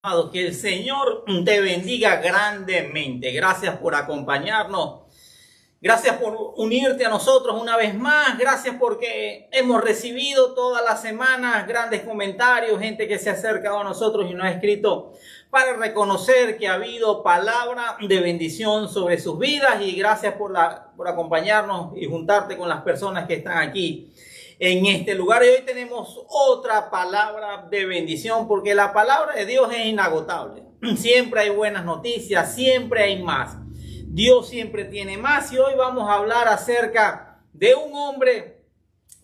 Amado, que el Señor te bendiga grandemente. Gracias por acompañarnos. Gracias por unirte a nosotros una vez más. Gracias porque hemos recibido todas las semanas grandes comentarios, gente que se ha acercado a nosotros y nos ha escrito para reconocer que ha habido palabra de bendición sobre sus vidas. Y gracias por acompañarnos y juntarte con las personas que están aquí en este lugar. Y hoy tenemos otra palabra de bendición, porque la palabra de Dios es inagotable. Siempre hay buenas noticias, siempre hay más. Dios siempre tiene más. Y hoy vamos a hablar acerca de un hombre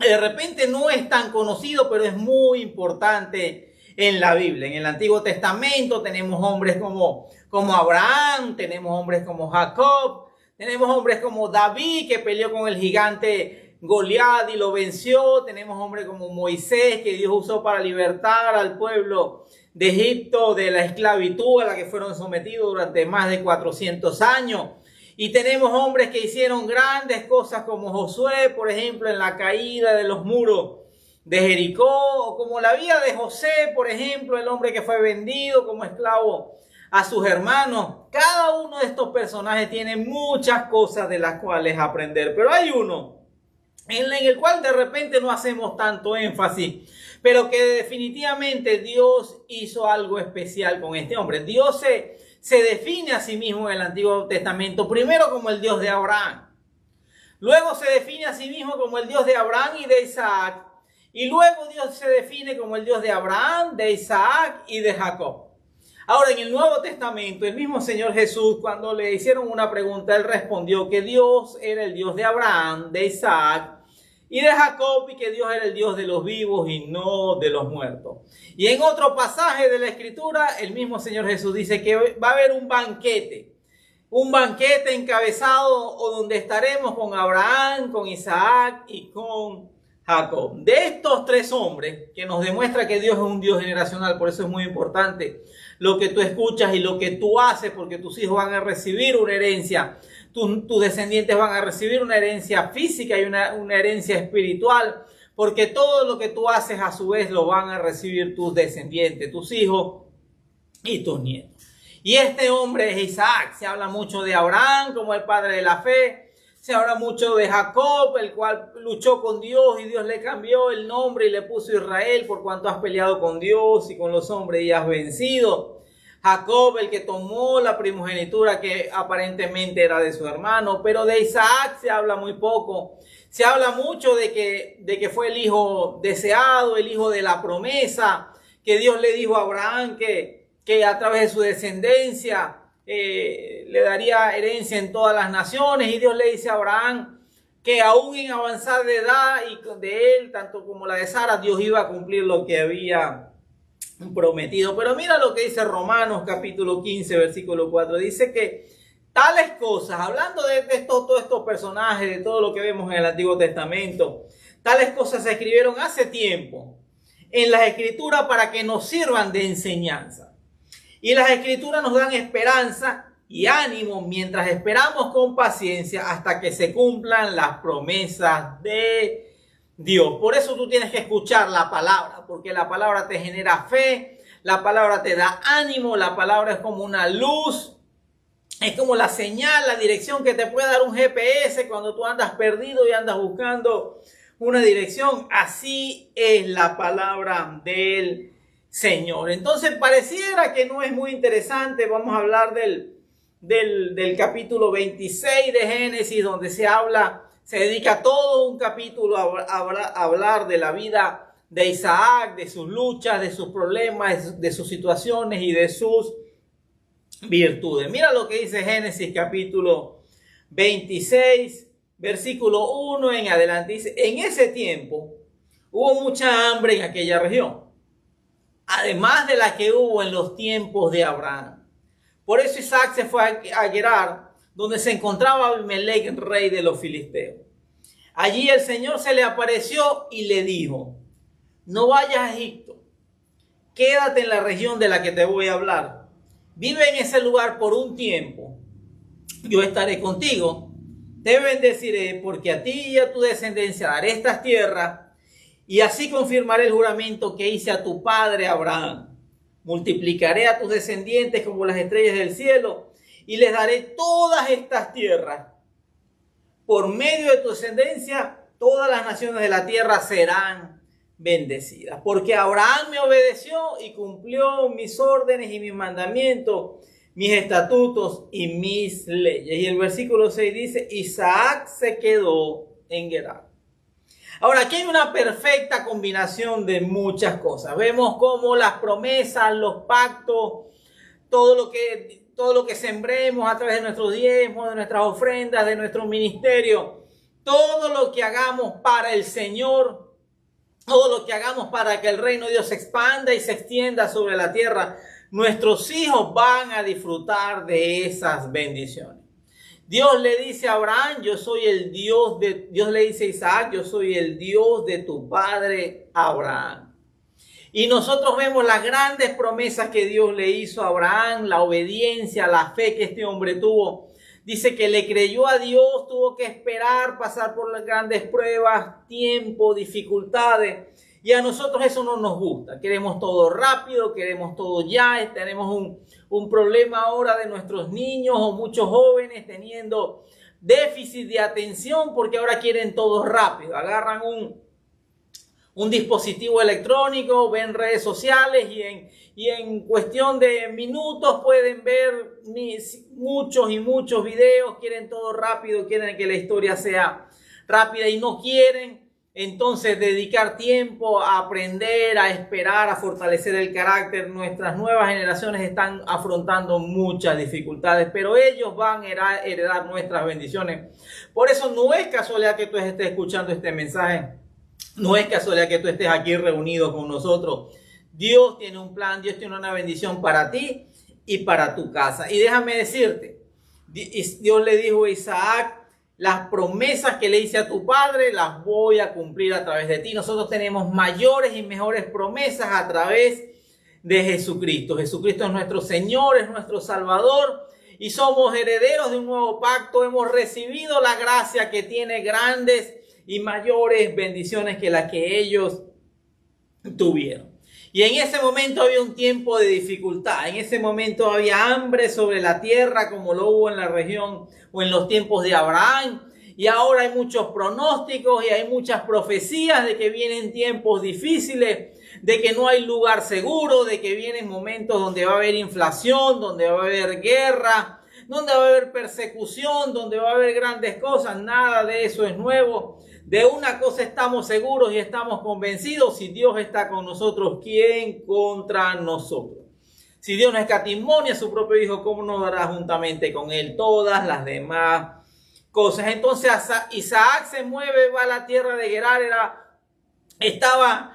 que de repente no es tan conocido, pero es muy importante en la Biblia. En el Antiguo Testamento tenemos hombres como Abraham, tenemos hombres como Jacob, tenemos hombres como David, que peleó con el gigante Goliat y lo venció. Tenemos hombres como Moisés, que Dios usó para libertar al pueblo de Egipto de la esclavitud a la que fueron sometidos durante más de 400 años. Y tenemos hombres que hicieron grandes cosas como Josué, por ejemplo, en la caída de los muros de Jericó, o como la vida de José, por ejemplo, el hombre que fue vendido como esclavo a sus hermanos. Cada uno de estos personajes tiene muchas cosas de las cuales aprender, pero hay uno en el cual de repente no hacemos tanto énfasis, pero que definitivamente Dios hizo algo especial con este hombre. Dios se define a sí mismo en el Antiguo Testamento, primero como el Dios de Abraham, luego se define a sí mismo como el Dios de Abraham y de Isaac, y luego Dios se define como el Dios de Abraham, de Isaac y de Jacob. Ahora, en el Nuevo Testamento, el mismo Señor Jesús, cuando le hicieron una pregunta, él respondió que Dios era el Dios de Abraham, de Isaac y de Jacob, y que Dios era el Dios de los vivos y no de los muertos. Y en otro pasaje de la Escritura, el mismo Señor Jesús dice que va a haber un banquete encabezado, o donde estaremos con Abraham, con Isaac y con Jacob. De estos tres hombres, que nos demuestra que Dios es un Dios generacional. Por eso es muy importante lo que tú escuchas y lo que tú haces, porque tus hijos van a recibir una herencia. Tus descendientes van a recibir una herencia física y una herencia espiritual, porque todo lo que tú haces a su vez lo van a recibir tus descendientes, tus hijos y tus nietos. Y este hombre es Isaac. Se habla mucho de Abraham como el padre de la fe. Se habla mucho de Jacob, el cual luchó con Dios y Dios le cambió el nombre y le puso Israel, por cuanto has peleado con Dios y con los hombres y has vencido. Jacob, el que tomó la primogenitura que aparentemente era de su hermano. Pero de Isaac se habla muy poco. Se habla mucho de que fue el hijo deseado, el hijo de la promesa, que Dios le dijo a Abraham que a través de su descendencia le daría herencia en todas las naciones. Y Dios le dice a Abraham que aún en avanzar de edad y de él, tanto como la de Sara, Dios iba a cumplir lo que había prometido. Pero mira lo que dice Romanos capítulo 15 versículo 4. Dice que tales cosas, hablando de todos estos personajes, de todo lo que vemos en el Antiguo Testamento, tales cosas se escribieron hace tiempo en las Escrituras para que nos sirvan de enseñanza. Y las Escrituras nos dan esperanza y ánimo mientras esperamos con paciencia hasta que se cumplan las promesas de Dios. Por eso tú tienes que escuchar la palabra, porque la palabra te genera fe, la palabra te da ánimo, la palabra es como una luz, es como la señal, la dirección que te puede dar un GPS cuando tú andas perdido y andas buscando una dirección. Así es la palabra del Señor. Entonces pareciera que no es muy interesante. Vamos a hablar del capítulo 26 de Génesis, donde se dedica todo un capítulo a hablar de la vida de Isaac, de sus luchas, de sus problemas, de sus situaciones y de sus virtudes. Mira lo que dice Génesis capítulo 26, versículo 1 en adelante. Dice: en ese tiempo hubo mucha hambre en aquella región, además de la que hubo en los tiempos de Abraham. Por eso Isaac se fue a Gerar, donde se encontraba Abimelech, rey de los filisteos. Allí el Señor se le apareció y le dijo: no vayas a Egipto, quédate en la región de la que te voy a hablar. Vive en ese lugar por un tiempo. Yo estaré contigo, te bendeciré, porque a ti y a tu descendencia daré estas tierras, y así confirmaré el juramento que hice a tu padre Abraham. multiplicaré a tus descendientes como las estrellas del cielo y les daré todas estas tierras. Por medio de tu descendencia, todas las naciones de la tierra serán bendecidas. Porque Abraham me obedeció y cumplió mis órdenes y mis mandamientos, mis estatutos y mis leyes. Y el versículo 6 dice, Isaac se quedó en Gerar. Ahora, aquí hay una perfecta combinación de muchas cosas. Vemos cómo las promesas, los pactos, todo lo que sembremos a través de nuestros diezmos, de nuestras ofrendas, de nuestro ministerio, todo lo que hagamos para el Señor, todo lo que hagamos para que el reino de Dios se expanda y se extienda sobre la tierra, nuestros hijos van a disfrutar de esas bendiciones. Dios le dice a Abraham, Dios le dice a Isaac, yo soy el Dios de tu padre Abraham. Y nosotros vemos las grandes promesas que Dios le hizo a Abraham, la obediencia, la fe que este hombre tuvo. Dice que le creyó a Dios, tuvo que esperar, pasar por las grandes pruebas, tiempo, dificultades. Y a nosotros eso no nos gusta. Queremos todo rápido, queremos todo ya. Tenemos un problema ahora de nuestros niños o muchos jóvenes teniendo déficit de atención porque ahora quieren todo rápido. Agarran un dispositivo electrónico, ven redes sociales y en cuestión de minutos pueden ver muchos y muchos videos. Quieren todo rápido, quieren que la historia sea rápida y no quieren entonces dedicar tiempo a aprender, a esperar, a fortalecer el carácter. Nuestras nuevas generaciones están afrontando muchas dificultades, pero ellos van a heredar nuestras bendiciones. Por eso no es casualidad que tú estés escuchando este mensaje. No es casualidad que tú estés aquí reunido con nosotros. Dios tiene un plan, Dios tiene una bendición para ti y para tu casa. Y déjame decirte, Dios le dijo a Isaac, las promesas que le hice a tu padre las voy a cumplir a través de ti. Nosotros tenemos mayores y mejores promesas a través de Jesucristo. Jesucristo es nuestro Señor, es nuestro Salvador y somos herederos de un nuevo pacto. Hemos recibido la gracia que tiene grandes y mayores bendiciones que las que ellos tuvieron. Y en ese momento había un tiempo de dificultad. En ese momento había hambre sobre la tierra como lo hubo en la región o en los tiempos de Abraham. Y ahora hay muchos pronósticos y hay muchas profecías de que vienen tiempos difíciles, de que no hay lugar seguro, de que vienen momentos donde va a haber inflación, donde va a haber guerra, donde va a haber persecución, donde va a haber grandes cosas. Nada de eso es nuevo. De una cosa estamos seguros y estamos convencidos: si Dios está con nosotros, ¿quién contra nosotros? Si Dios no escatimó a su propio Hijo, ¿cómo nos dará juntamente con Él todas las demás cosas? Entonces Isaac se mueve, va a la tierra de Gerar, estaba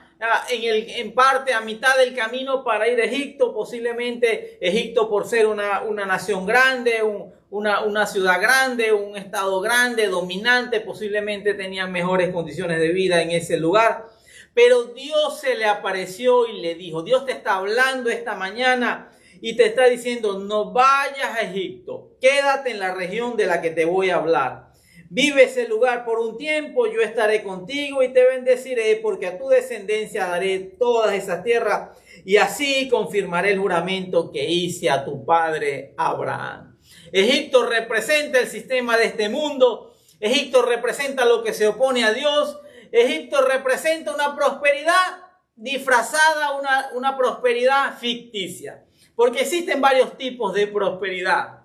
en parte a mitad del camino para ir a Egipto. Posiblemente Egipto, por ser una nación grande, una ciudad grande, un estado grande, dominante, posiblemente tenían mejores condiciones de vida en ese lugar. Pero Dios se le apareció y le dijo, Dios te está hablando esta mañana y te está diciendo, no vayas a Egipto, quédate en la región de la que te voy a hablar. Vive ese lugar por un tiempo, yo estaré contigo y te bendeciré, porque a tu descendencia daré todas esas tierras y así confirmaré el juramento que hice a tu padre Abraham. Egipto representa el sistema de este mundo. Egipto representa lo que se opone a Dios. Egipto representa una prosperidad disfrazada, una prosperidad ficticia. Porque existen varios tipos de prosperidad.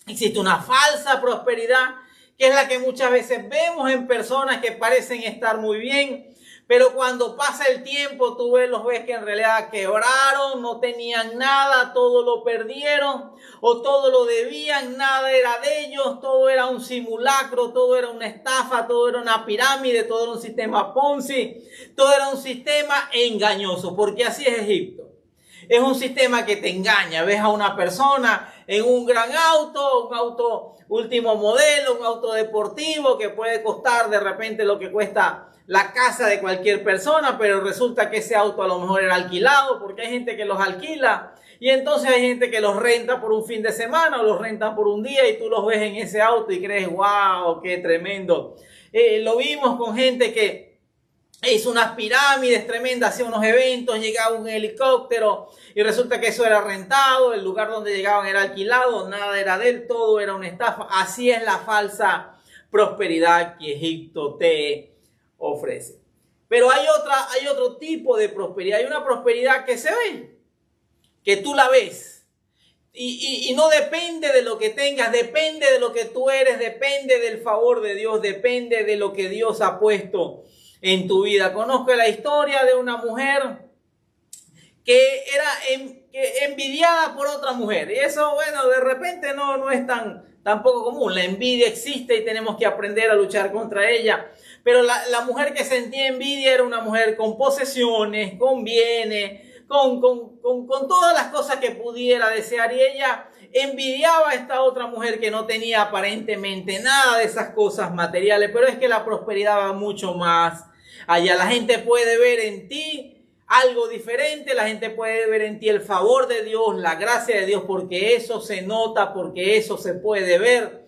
Existe una falsa prosperidad, que es la que muchas veces vemos en personas que parecen estar muy bien, pero cuando pasa el tiempo tú los ves que en realidad quebraron, no tenían nada, todo lo perdieron o todo lo debían, nada era de ellos, todo era un simulacro, todo era una estafa, todo era una pirámide, todo era un sistema Ponzi, todo era un sistema engañoso, porque así es Egipto. Es un sistema que te engaña. Ves a una persona en un gran auto, un auto último modelo, un auto deportivo que puede costar de repente lo que cuesta la casa de cualquier persona, pero resulta que ese auto a lo mejor era alquilado, porque hay gente que los alquila y entonces hay gente que los renta por un fin de semana o los rentan por un día y tú los ves en ese auto y crees, wow, qué tremendo. Lo vimos con gente que hizo unas pirámides tremendas, hacía unos eventos, llegaba un helicóptero y resulta que eso era rentado, el lugar donde llegaban era alquilado, nada era de él, todo era una estafa. Así es la falsa prosperidad que Egipto te ofrece. Pero hay otro tipo de prosperidad, hay una prosperidad que se ve, que tú la ves. Y no depende de lo que tengas, depende de lo que tú eres, depende del favor de Dios, depende de lo que Dios ha puesto en tu vida. Conozco la historia de una mujer que era envidiada por otra mujer. Y eso, bueno, de repente no es tan poco común. La envidia existe y tenemos que aprender a luchar contra ella. Pero la mujer que sentía envidia era una mujer con posesiones, con bienes, con todas las cosas que pudiera desear, y ella envidiaba a esta otra mujer que no tenía aparentemente nada de esas cosas materiales. Pero es que la prosperidad va mucho más allá. La gente puede ver en ti algo diferente, la gente puede ver en ti el favor de Dios, la gracia de Dios, porque eso se nota, porque eso se puede ver.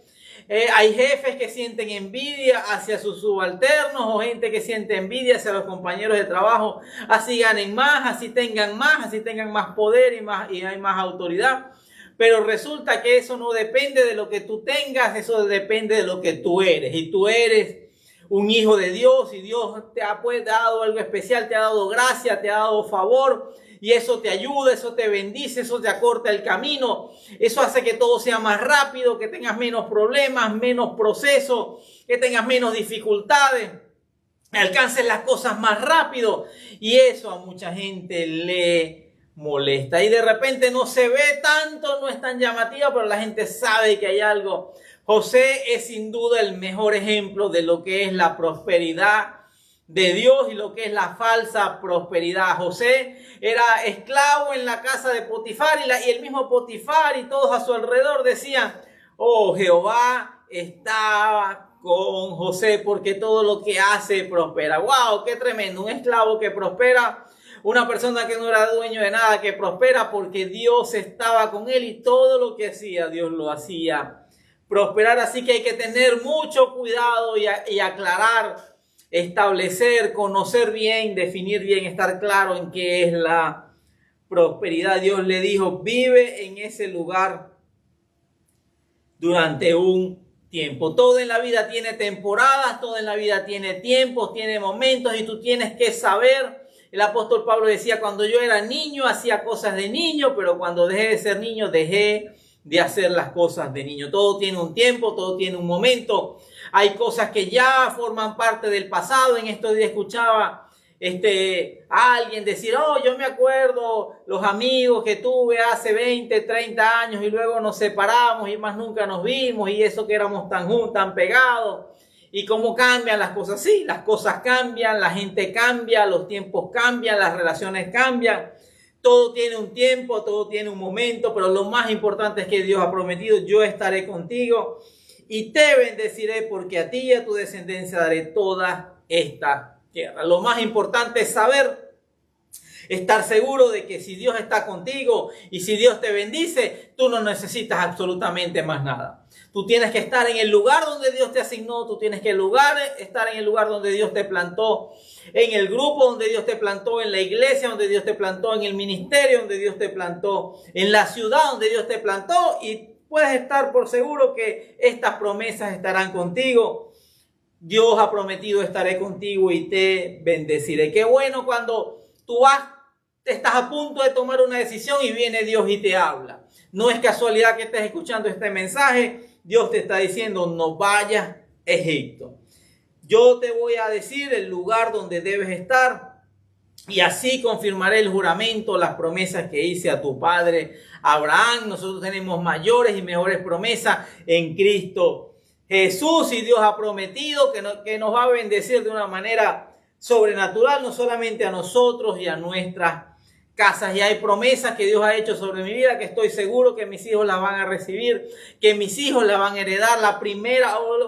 Hay jefes que sienten envidia hacia sus subalternos, o gente que siente envidia hacia los compañeros de trabajo, así ganen más, así tengan más poder y hay más autoridad. Pero resulta que eso no depende de lo que tú tengas, eso depende de lo que tú eres. Y tú eres un hijo de Dios, y Dios te ha dado algo especial, te ha dado gracia, te ha dado favor, y eso te ayuda, eso te bendice, eso te acorta el camino, eso hace que todo sea más rápido, que tengas menos problemas, menos procesos, que tengas menos dificultades, alcances las cosas más rápido, y eso a mucha gente le molesta. Y de repente no se ve tanto, no es tan llamativa, pero la gente sabe que hay algo. José es sin duda el mejor ejemplo de lo que es la prosperidad de Dios y lo que es la falsa prosperidad. José era esclavo en la casa de Potifar, y el mismo Potifar y todos a su alrededor decían: oh, Jehová estaba con José porque todo lo que hace prospera. ¡Wow! ¡Qué tremendo! Un esclavo que prospera, una persona que no era dueño de nada que prospera porque Dios estaba con él, y todo lo que hacía Dios lo hacía prosperar. Así que hay que tener mucho cuidado y aclarar, establecer, conocer bien, definir bien, estar claro en qué es la prosperidad. Dios le dijo: vive en ese lugar durante un tiempo. Todo en la vida tiene temporadas, todo en la vida tiene tiempos, tiene momentos, y tú tienes que saber. El apóstol Pablo decía: cuando yo era niño hacía cosas de niño, pero cuando dejé de ser niño dejé de hacer las cosas de niño. Todo tiene un tiempo, todo tiene un momento. Hay cosas que ya forman parte del pasado. En estos días escuchaba a alguien decir: oh, yo me acuerdo los amigos que tuve hace 20, 30 años y luego nos separamos y más nunca nos vimos, y eso que éramos tan juntos, tan pegados. Y cómo cambian las cosas. Sí, las cosas cambian, la gente cambia, los tiempos cambian, las relaciones cambian. Todo tiene un tiempo, todo tiene un momento, pero lo más importante es que Dios ha prometido: yo estaré contigo y te bendeciré, porque a ti y a tu descendencia daré toda esta tierra. Lo más importante es saber, estar seguro de que si Dios está contigo y si Dios te bendice, tú no necesitas absolutamente más nada. Tú tienes que estar en el lugar donde Dios te asignó, tú tienes que estar en el lugar donde Dios te plantó, en el grupo donde Dios te plantó, en la iglesia donde Dios te plantó, en el ministerio donde Dios te plantó, en la ciudad donde Dios te plantó, y puedes estar por seguro que estas promesas estarán contigo. Dios ha prometido: estaré contigo y te bendeciré. Qué bueno cuando tú estás a punto de tomar una decisión y viene Dios y te habla. No es casualidad que estés escuchando este mensaje. Dios te está diciendo: no vayas a Egipto. Yo te voy a decir el lugar donde debes estar, y así confirmaré el juramento, las promesas que hice a tu padre Abraham. Nosotros tenemos mayores y mejores promesas en Cristo Jesús, y Dios ha prometido que nos va a bendecir de una manera sobrenatural, no solamente a nosotros y a nuestras casas. Y hay promesas que Dios ha hecho sobre mi vida que estoy seguro que mis hijos las van a recibir, que mis hijos la van a heredar.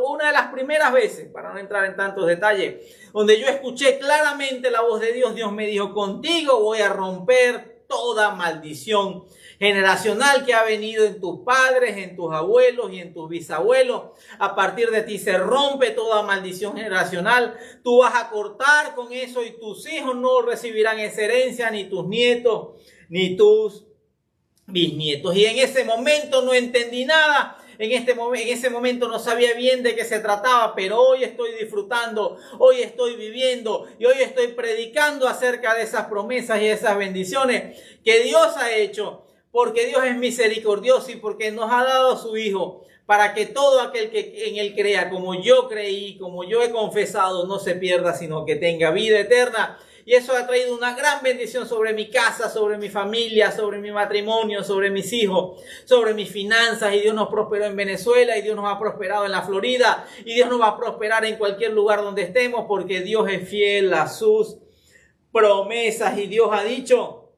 Una de las primeras veces, para no entrar en tantos detalles, donde yo escuché claramente la voz de Dios, Dios me dijo: contigo voy a romper toda maldición generacional que ha venido en tus padres, en tus abuelos y en tus bisabuelos. A partir de ti se rompe toda maldición generacional. Tú vas a cortar con eso y tus hijos no recibirán esa herencia, ni tus nietos, ni tus bisnietos. Y en ese momento no entendí nada. En ese momento no sabía bien de qué se trataba, pero hoy estoy disfrutando, hoy estoy viviendo y hoy estoy predicando acerca de esas promesas y esas bendiciones que Dios ha hecho, porque Dios es misericordioso y porque nos ha dado a su Hijo para que todo aquel que en Él crea, como yo creí, como yo he confesado, no se pierda, sino que tenga vida eterna. Y eso ha traído una gran bendición sobre mi casa, sobre mi familia, sobre mi matrimonio, sobre mis hijos, sobre mis finanzas. Y Dios nos prosperó en Venezuela y Dios nos ha prosperado en la Florida. Y Dios nos va a prosperar en cualquier lugar donde estemos porque Dios es fiel a sus promesas. Y Dios ha dicho,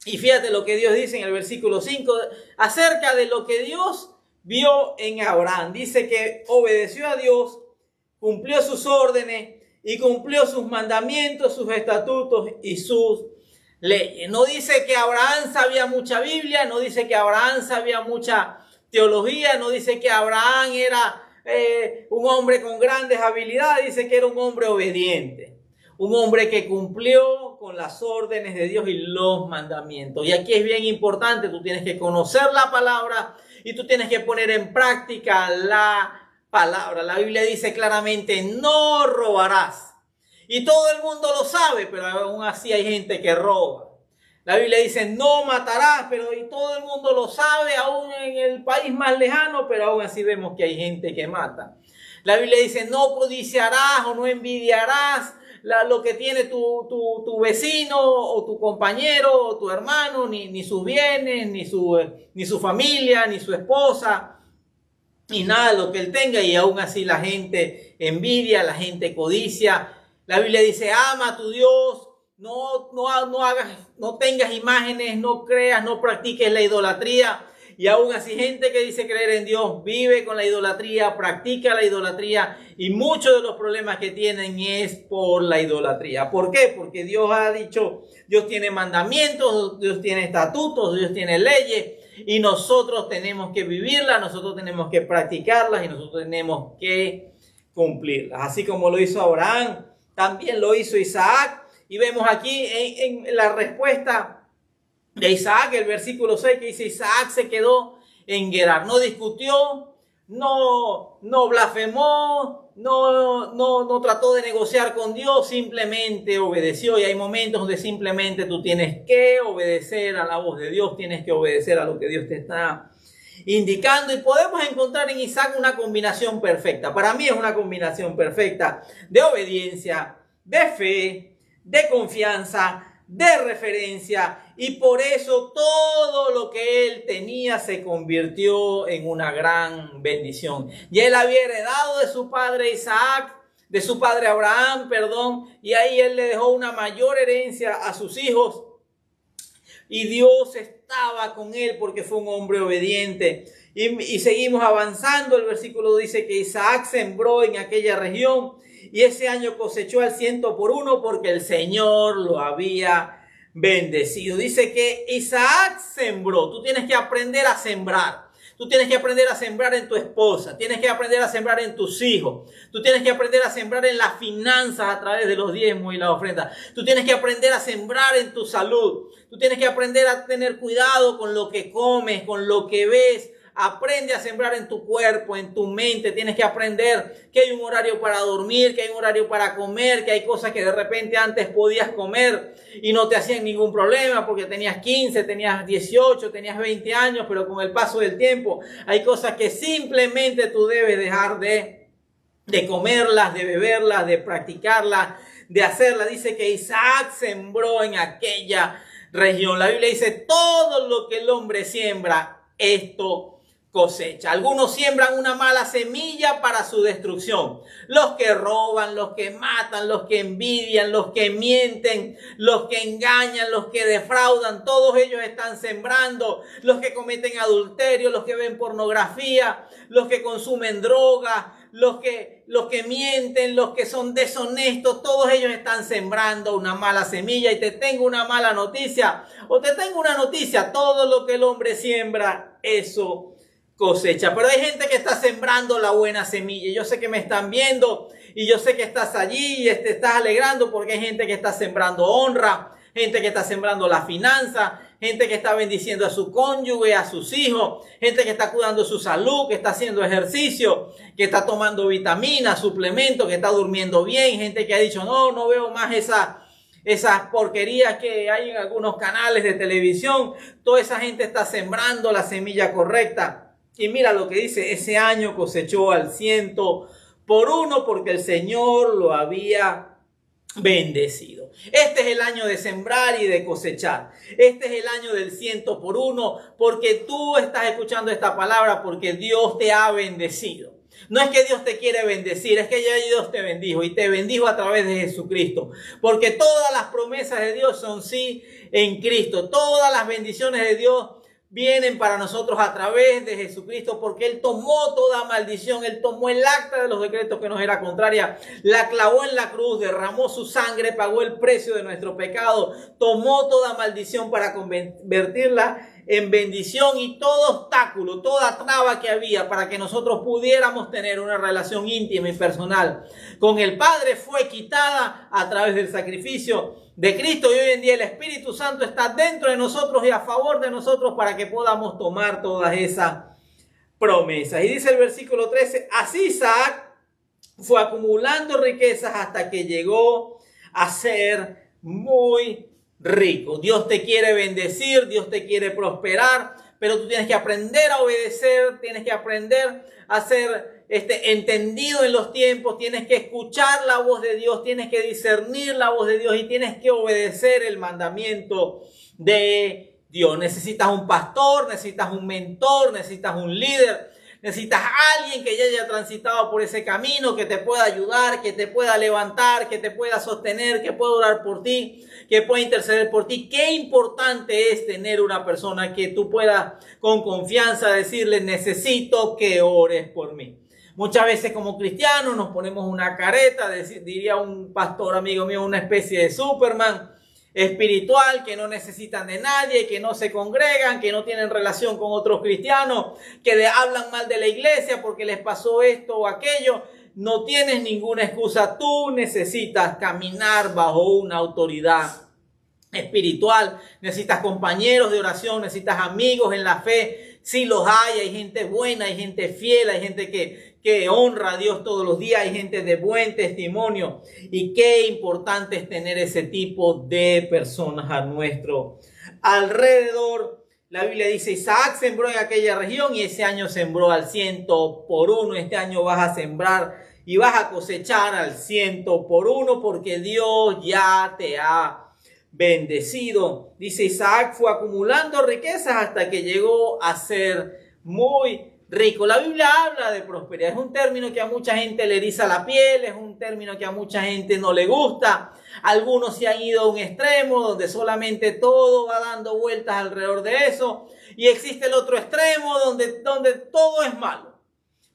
y fíjate lo que Dios dice en el versículo 5, acerca de lo que Dios vio en Abraham. Dice que obedeció a Dios, cumplió sus órdenes, y cumplió sus mandamientos, sus estatutos y sus leyes. No dice que Abraham sabía mucha Biblia, no dice que Abraham sabía mucha teología, no dice que Abraham era un hombre con grandes habilidades, dice que era un hombre obediente, un hombre que cumplió con las órdenes de Dios y los mandamientos. Y aquí es bien importante, tú tienes que conocer la palabra y tú tienes que poner en práctica la palabra. La Biblia dice claramente, no robarás. Y todo el mundo lo sabe, pero aún así hay gente que roba. La Biblia dice, no matarás, pero y todo el mundo lo sabe, aún en el país más lejano, pero aún así vemos que hay gente que mata. La Biblia dice, no codiciarás o no envidiarás lo que tiene tu vecino o tu compañero o tu hermano, ni sus bienes, ni su familia, ni su esposa, y nada de lo que él tenga, y aún así la gente envidia, la gente codicia. La Biblia dice, ama a tu Dios, no tengas imágenes, no creas, no practiques la idolatría. Y aún así gente que dice creer en Dios vive con la idolatría, practica la idolatría, y muchos de los problemas que tienen es por la idolatría. ¿Por qué? Porque Dios ha dicho, Dios tiene mandamientos, Dios tiene estatutos, Dios tiene leyes, y nosotros tenemos que vivirlas, nosotros tenemos que practicarlas y nosotros tenemos que cumplirlas. Así como lo hizo Abraham, también lo hizo Isaac. Y vemos aquí en la respuesta de Isaac, el versículo 6, que dice, Isaac se quedó en Gerar. No discutió, no blasfemó, no trató de negociar con Dios, simplemente obedeció. Y hay momentos donde simplemente tú tienes que obedecer a la voz de Dios, tienes que obedecer a lo que Dios te está indicando. Y podemos encontrar en Isaac una combinación perfecta. Para mí es una combinación perfecta de obediencia, de fe, de confianza, de referencia, y por eso todo lo que él tenía se convirtió en una gran bendición. Y él había heredado de su padre Isaac, de su padre Abraham, y ahí él le dejó una mayor herencia a sus hijos, y Dios estaba con él porque fue un hombre obediente. Y seguimos avanzando. El versículo dice que Isaac sembró en aquella región, y ese año cosechó al 100 por 1 porque el Señor lo había bendecido. Dice que Isaac sembró. Tú tienes que aprender a sembrar. Tú tienes que aprender a sembrar en tu esposa. Tienes que aprender a sembrar en tus hijos. Tú tienes que aprender a sembrar en las finanzas a través de los diezmos y las ofrendas. Tú tienes que aprender a sembrar en tu salud. Tú tienes que aprender a tener cuidado con lo que comes, con lo que ves. Aprende a sembrar en tu cuerpo, en tu mente. Tienes que aprender que hay un horario para dormir, que hay un horario para comer, que hay cosas que de repente antes podías comer y no te hacían ningún problema porque tenías 15, tenías 18, tenías 20 años, pero con el paso del tiempo hay cosas que simplemente tú debes dejar de comerlas, de beberlas, de practicarlas, de hacerlas. Dice que Isaac sembró en aquella región. La Biblia dice, todo lo que el hombre siembra, esto cosecha. Algunos siembran una mala semilla para su destrucción. Los que roban, los que matan, los que envidian, los que mienten, los que engañan, los que defraudan, todos ellos están sembrando. Los que cometen adulterio, los que ven pornografía, los que consumen droga, los que mienten, los que son deshonestos, todos ellos están sembrando una mala semilla. Y te tengo una mala noticia, o te tengo una noticia: todo lo que el hombre siembra, eso cosecha. Pero hay gente que está sembrando la buena semilla. Yo sé que me están viendo y yo sé que estás allí y te estás alegrando, porque hay gente que está sembrando honra, gente que está sembrando la finanza, gente que está bendiciendo a su cónyuge, a sus hijos, gente que está cuidando su salud, que está haciendo ejercicio, que está tomando vitaminas, suplementos, que está durmiendo bien, gente que ha dicho: no veo más esas porquerías que hay en algunos canales de televisión. Toda esa gente está sembrando la semilla correcta. Y mira lo que dice: ese año cosechó al 100%, porque el Señor lo había bendecido. Este es el año de sembrar y de cosechar. Este es el año del 100%, porque tú estás escuchando esta palabra, porque Dios te ha bendecido. No es que Dios te quiere bendecir, es que ya Dios te bendijo, y te bendijo a través de Jesucristo. Porque todas las promesas de Dios son sí en Cristo. Todas las bendiciones de Dios vienen para nosotros a través de Jesucristo, porque Él tomó toda maldición. Él tomó el acta de los decretos que nos era contraria, la clavó en la cruz, derramó su sangre, pagó el precio de nuestro pecado, tomó toda maldición para convertirla en bendición, y todo obstáculo, toda traba que había para que nosotros pudiéramos tener una relación íntima y personal con el Padre fue quitada a través del sacrificio de Cristo. Y hoy en día el Espíritu Santo está dentro de nosotros y a favor de nosotros para que podamos tomar todas esas promesas. Y dice el versículo 13: así Isaac fue acumulando riquezas hasta que llegó a ser muy rico. Dios te quiere bendecir, Dios te quiere prosperar, pero tú tienes que aprender a obedecer, tienes que aprender a ser entendido en los tiempos, tienes que escuchar la voz de Dios, tienes que discernir la voz de Dios y tienes que obedecer el mandamiento de Dios. Necesitas un pastor, necesitas un mentor, necesitas un líder, necesitas alguien que ya haya transitado por ese camino, que te pueda ayudar, que te pueda levantar, que te pueda sostener, que pueda orar por ti, que pueda interceder por ti. Qué importante es tener una persona que tú puedas con confianza decirle: necesito que ores por mí. Muchas veces como cristianos nos ponemos una careta, diría un pastor amigo mío, una especie de Superman espiritual, que no necesitan de nadie, que no se congregan, que no tienen relación con otros cristianos, que le hablan mal de la iglesia porque les pasó esto o aquello. No tienes ninguna excusa. Tú necesitas caminar bajo una autoridad espiritual, necesitas compañeros de oración, necesitas amigos en la fe. Sí los hay gente buena, hay gente fiel, hay gente que honra a Dios todos los días, hay gente de buen testimonio, y qué importante es tener ese tipo de personas a nuestro alrededor. La Biblia dice: Isaac sembró en aquella región y ese año sembró al 100%. Este año vas a sembrar y vas a cosechar al 100%, porque Dios ya te ha bendecido. Dice: Isaac fue acumulando riquezas hasta que llegó a ser muy rico. La Biblia habla de prosperidad. Es un término que a mucha gente le eriza la piel, es un término que a mucha gente no le gusta. Algunos se han ido a un extremo donde solamente todo va dando vueltas alrededor de eso, y existe el otro extremo donde todo es malo,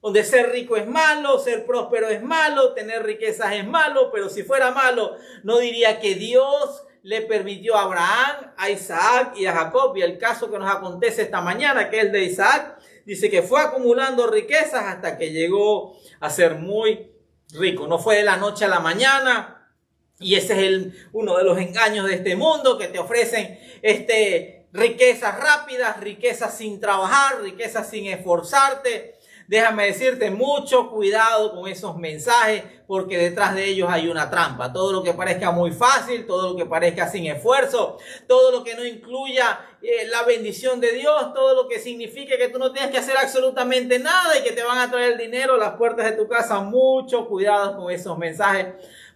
donde ser rico es malo, ser próspero es malo, tener riquezas es malo. Pero si fuera malo, no diría que Dios le permitió a Abraham, a Isaac y a Jacob. Y el caso que nos acontece esta mañana, que es el de Isaac, dice que fue acumulando riquezas hasta que llegó a ser muy rico. No fue de la noche a la mañana. Y ese es uno de los engaños de este mundo, que te ofrecen riquezas rápidas, riquezas sin trabajar, riquezas sin esforzarte. Déjame decirte, mucho cuidado con esos mensajes, porque detrás de ellos hay una trampa. Todo lo que parezca muy fácil, todo lo que parezca sin esfuerzo, todo lo que no incluya la bendición de Dios, todo lo que signifique que tú no tienes que hacer absolutamente nada y que te van a traer el dinero a las puertas de tu casa. Mucho cuidado con esos mensajes,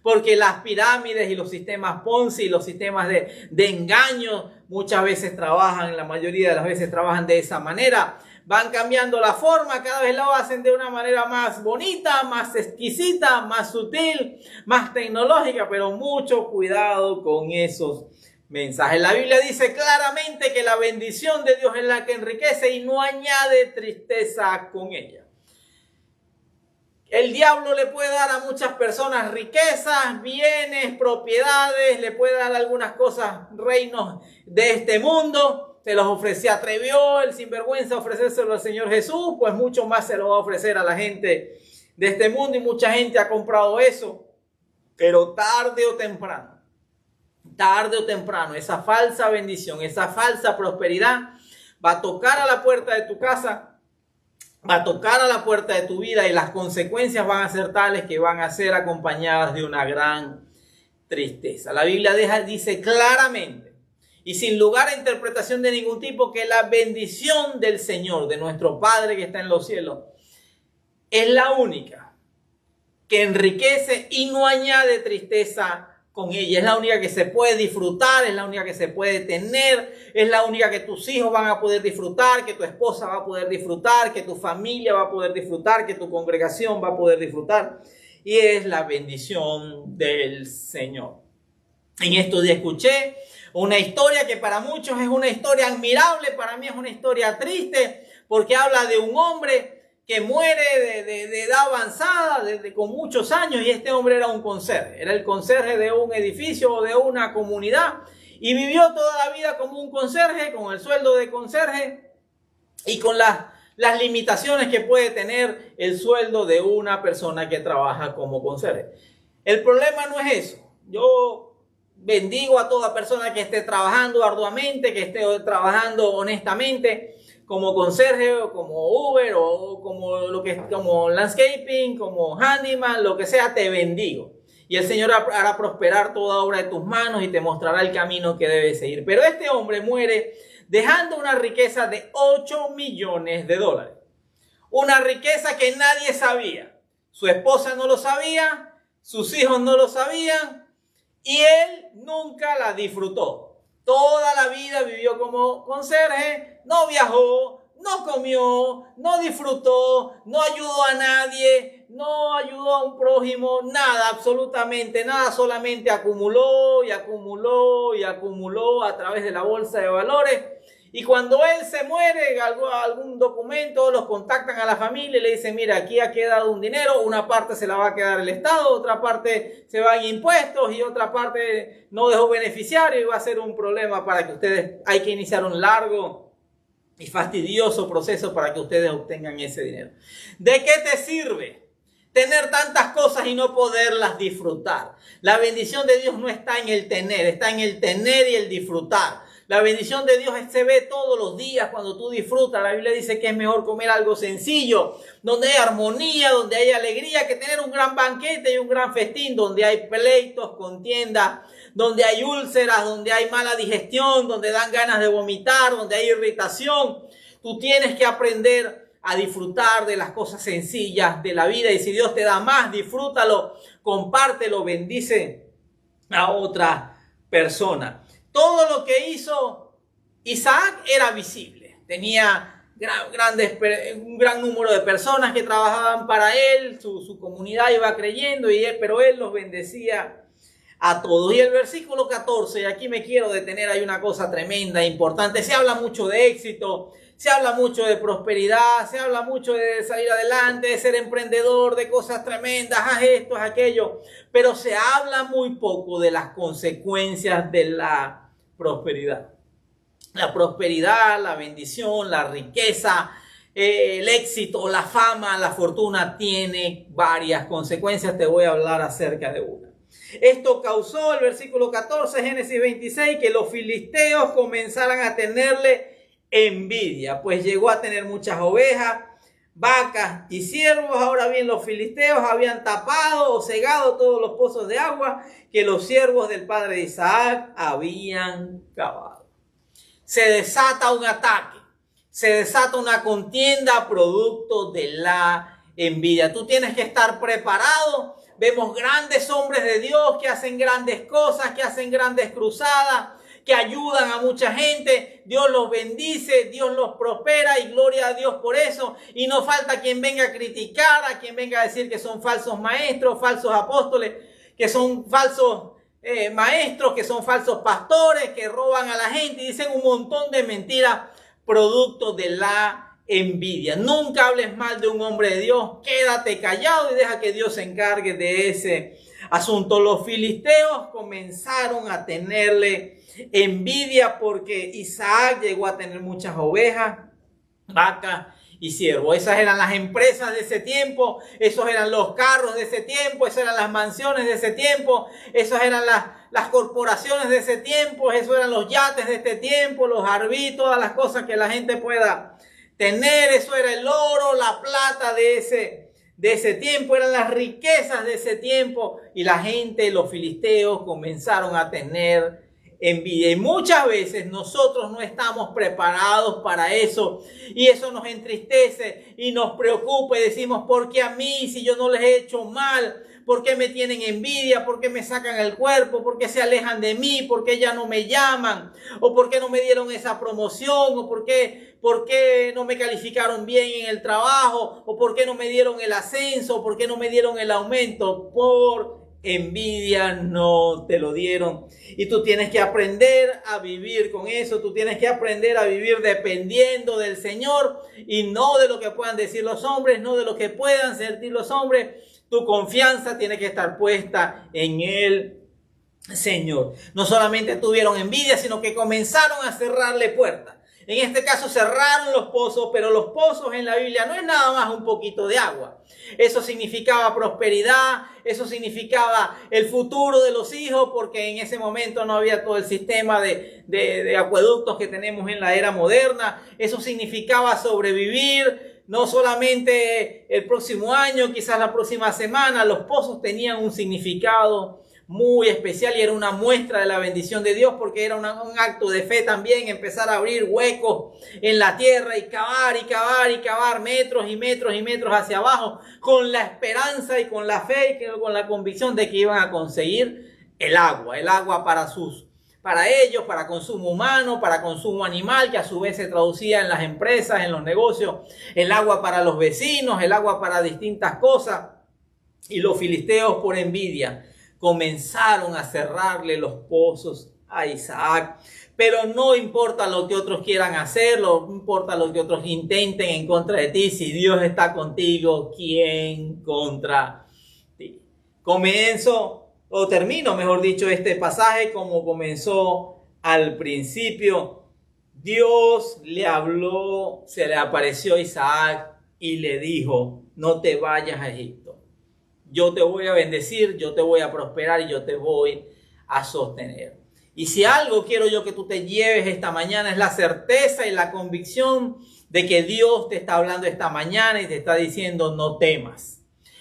porque las pirámides y los sistemas Ponzi y los sistemas de engaño muchas veces trabajan, la mayoría de las veces trabajan de esa manera, van cambiando la forma, cada vez lo hacen de una manera más bonita, más exquisita, más sutil, más tecnológica, pero mucho cuidado con esos mensajes. La Biblia dice claramente que la bendición de Dios es la que enriquece y no añade tristeza con ella. El diablo le puede dar a muchas personas riquezas, bienes, propiedades, le puede dar algunas cosas, reinos de este mundo. Se los ofreció, atrevió el sinvergüenza a ofrecérselo al Señor Jesús, pues mucho más se lo va a ofrecer a la gente de este mundo y mucha gente ha comprado eso. Pero tarde o temprano, esa falsa bendición, esa falsa prosperidad va a tocar a la puerta de tu casa, va a tocar a la puerta de tu vida y las consecuencias van a ser tales que van a ser acompañadas de una gran tristeza. La Biblia dice claramente y sin lugar a interpretación de ningún tipo que la bendición del Señor, de nuestro Padre que está en los cielos, es la única que enriquece y no añade tristeza con ella. Es la única que se puede disfrutar, es la única que se puede tener, es la única que tus hijos van a poder disfrutar, que tu esposa va a poder disfrutar, que tu familia va a poder disfrutar, que tu congregación va a poder disfrutar. Y es la bendición del Señor. En estos días escuché una historia que para muchos es una historia admirable, para mí es una historia triste, porque habla de un hombre que muere de edad avanzada, con muchos años, y este hombre era un conserje, era el conserje de un edificio o de una comunidad, y vivió toda la vida como un conserje, con el sueldo de conserje, y con las limitaciones que puede tener el sueldo de una persona que trabaja como conserje. El problema no es eso. Yo bendigo a toda persona que esté trabajando arduamente, que esté trabajando honestamente, como conserje o como Uber o como landscaping, como handyman, lo que sea, te bendigo. Y el Señor hará prosperar toda obra de tus manos y te mostrará el camino que debes seguir. Pero este hombre muere dejando una riqueza de $8 millones. Una riqueza que nadie sabía. Su esposa no lo sabía, sus hijos no lo sabían y él nunca la disfrutó. Toda la vida vivió como conserje, no viajó, no comió, no disfrutó, no ayudó a nadie, no ayudó a un prójimo, nada, absolutamente nada, solamente acumuló y acumuló y acumuló a través de la bolsa de valores. Y cuando él se muere, algún documento, los contactan a la familia y le dicen, mira, aquí ha quedado un dinero, una parte se la va a quedar el Estado, otra parte se va en impuestos y otra parte no dejó beneficiario y va a ser un problema para que ustedes, hay que iniciar un largo y fastidioso proceso para que ustedes obtengan ese dinero. ¿De qué te sirve tener tantas cosas y no poderlas disfrutar? La bendición de Dios no está en el tener, está en el tener y el disfrutar. La bendición de Dios se ve todos los días cuando tú disfrutas. La Biblia dice que es mejor comer algo sencillo, donde hay armonía, donde hay alegría, que tener un gran banquete y un gran festín, donde hay pleitos, contiendas, donde hay úlceras, donde hay mala digestión, donde dan ganas de vomitar, donde hay irritación. Tú tienes que aprender a disfrutar de las cosas sencillas de la vida. Y si Dios te da más, disfrútalo, compártelo, bendice a otra persona. Todo lo que hizo Isaac era visible. Tenía un gran número de personas que trabajaban para él. Su comunidad iba creyendo, pero él los bendecía a todos. Y el versículo 14, y aquí me quiero detener, hay una cosa tremenda, importante. Se habla mucho de éxito, se habla mucho de prosperidad, se habla mucho de salir adelante, de ser emprendedor, de cosas tremendas, haz esto, haz aquello. Pero se habla muy poco de las consecuencias de la prosperidad. La prosperidad, la bendición, la riqueza, el éxito, la fama, la fortuna tiene varias consecuencias. Te voy a hablar acerca de una. Esto causó, el versículo 14, Génesis 26, que los filisteos comenzaran a tenerle envidia, pues llegó a tener muchas ovejas, vacas y ciervos. Ahora bien, los filisteos habían tapado o cegado todos los pozos de agua que los siervos del padre de Isaac habían cavado. Se desata un ataque, se desata una contienda producto de la envidia. Tú tienes que estar preparado. Vemos grandes hombres de Dios que hacen grandes cosas, que hacen grandes cruzadas, que ayudan a mucha gente. Dios los bendice, Dios los prospera y gloria a Dios por eso. Y no falta quien venga a criticar, a quien venga a decir que son falsos maestros, falsos apóstoles, que son falsos maestros, que son falsos pastores, que roban a la gente y dicen un montón de mentiras producto de la envidia. Nunca hables mal de un hombre de Dios, quédate callado y deja que Dios se encargue de ese asunto. Los filisteos comenzaron a tenerle envidia porque Isaac llegó a tener muchas ovejas, vacas y siervos. Esas eran las empresas de ese tiempo, esos eran los carros de ese tiempo, esas eran las mansiones de ese tiempo, esas eran las corporaciones de ese tiempo, esos eran los yates de este tiempo, los arbitros, todas las cosas que la gente pueda tener. Eso era el oro, la plata de ese tiempo, eran las riquezas de ese tiempo, y la gente, los filisteos, comenzaron a tener envidia. Y muchas veces nosotros no estamos preparados para eso, y eso nos entristece y nos preocupa y decimos: ¿por qué a mí, si yo no les he hecho mal? ¿Por qué me tienen envidia? ¿Por qué me sacan el cuerpo? ¿Por qué se alejan de mí? ¿Por qué ya no me llaman? ¿O por qué no me dieron esa promoción? ¿O por qué no me calificaron bien en el trabajo? ¿O por qué no me dieron el ascenso? ¿O por qué no me dieron el aumento? Por envidia no te lo dieron. Y tú tienes que aprender a vivir con eso. Tú tienes que aprender a vivir dependiendo del Señor y no de lo que puedan decir los hombres, no de lo que puedan sentir los hombres. Tu confianza tiene que estar puesta en el Señor. No solamente tuvieron envidia, sino que comenzaron a cerrarle puertas. En este caso cerraron los pozos, pero los pozos en la Biblia no es nada más un poquito de agua. Eso significaba prosperidad, eso significaba el futuro de los hijos, porque en ese momento no había todo el sistema de acueductos que tenemos en la era moderna. Eso significaba sobrevivir, no solamente el próximo año, quizás la próxima semana. Los pozos tenían un significado muy especial y era una muestra de la bendición de Dios, porque era un acto de fe también, empezar a abrir huecos en la tierra y cavar y cavar y cavar metros y metros y metros hacia abajo, con la esperanza y con la fe y con la convicción de que iban a conseguir el agua para ellos, para consumo humano, para consumo animal, que a su vez se traducía en las empresas, en los negocios, el agua para los vecinos, el agua para distintas cosas. Y los filisteos, por envidia, comenzaron a cerrarle los pozos a Isaac. Pero no importa lo que otros quieran hacer, no importa lo que otros intenten en contra de ti, si Dios está contigo, ¿quién contra ti? Termino, mejor dicho, este pasaje como comenzó al principio. Dios le habló, se le apareció a Isaac y le dijo: no te vayas a Egipto. Yo te voy a bendecir, yo te voy a prosperar y yo te voy a sostener. Y si algo quiero yo que tú te lleves esta mañana es la certeza y la convicción de que Dios te está hablando esta mañana y te está diciendo: no temas.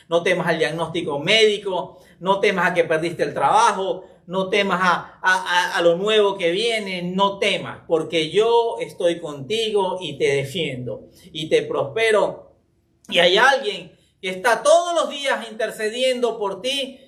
No temas al diagnóstico médico, no temas a que perdiste el trabajo, no temas a lo nuevo que viene, no temas, porque yo estoy contigo y te defiendo y te prospero. Y hay alguien que está todos los días intercediendo por ti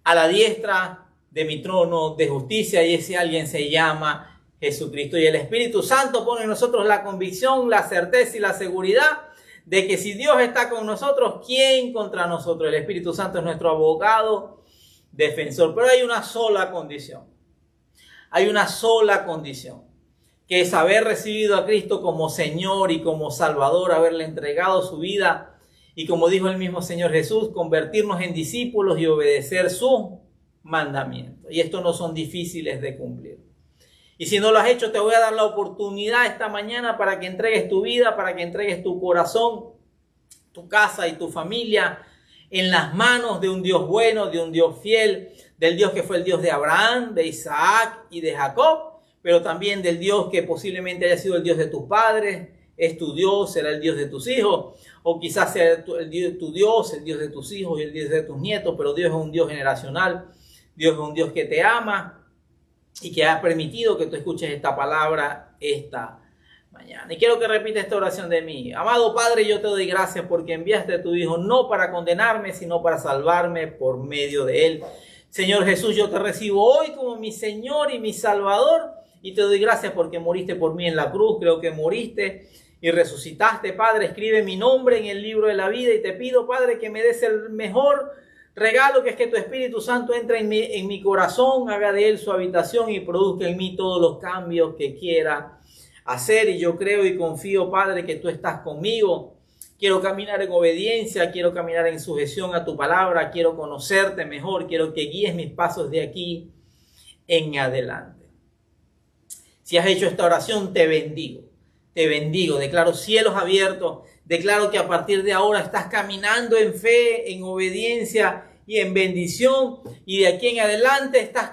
a la diestra de mi trono de justicia, y ese alguien se llama Jesucristo. Y el Espíritu Santo pone en nosotros la convicción, la certeza y la seguridad de que si Dios está con nosotros, ¿quién contra nosotros? El Espíritu Santo es nuestro abogado defensor. Pero hay una sola condición. Hay una sola condición, que es haber recibido a Cristo como Señor y como Salvador, haberle entregado su vida. Y como dijo el mismo Señor Jesús, convertirnos en discípulos y obedecer su mandamiento. Y estos no son difíciles de cumplir. Y si no lo has hecho, te voy a dar la oportunidad esta mañana para que entregues tu vida, para que entregues tu corazón, tu casa y tu familia en las manos de un Dios bueno, de un Dios fiel, del Dios que fue el Dios de Abraham, de Isaac y de Jacob, pero también del Dios que posiblemente haya sido el Dios de tus padres. Es tu Dios, será el Dios de tus hijos, o quizás sea tu Dios, el Dios de tus hijos y el Dios de tus nietos, pero Dios es un Dios generacional, Dios es un Dios que te ama y que ha permitido que tú escuches esta palabra esta mañana. Y quiero que repitas esta oración de mí. Amado Padre, yo te doy gracias porque enviaste a tu Hijo no para condenarme, sino para salvarme por medio de Él. Señor Jesús, yo te recibo hoy como mi Señor y mi Salvador. y te doy gracias porque moriste por mí en la cruz. Creo que moriste y resucitaste, Padre. Escribe mi nombre en el libro de la vida y te pido, Padre, que me des el mejor regalo, que es que tu Espíritu Santo entre en mi corazón, haga de él su habitación y produzca en mí todos los cambios que quiera hacer. Y yo creo y confío, Padre, que tú estás conmigo. Quiero caminar en obediencia, quiero caminar en sujeción a tu palabra, quiero conocerte mejor, quiero que guíes mis pasos de aquí en adelante. Si has hecho esta oración, te bendigo, declaro cielos abiertos, declaro que a partir de ahora estás caminando en fe, en obediencia y en bendición, y de aquí en adelante estás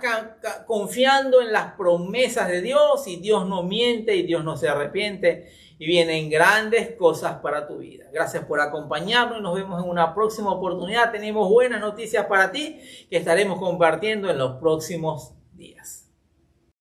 confiando en las promesas de Dios, y Dios no miente y Dios no se arrepiente, y vienen grandes cosas para tu vida. Gracias por acompañarnos y nos vemos en una próxima oportunidad. Tenemos buenas noticias para ti que estaremos compartiendo en los próximos días.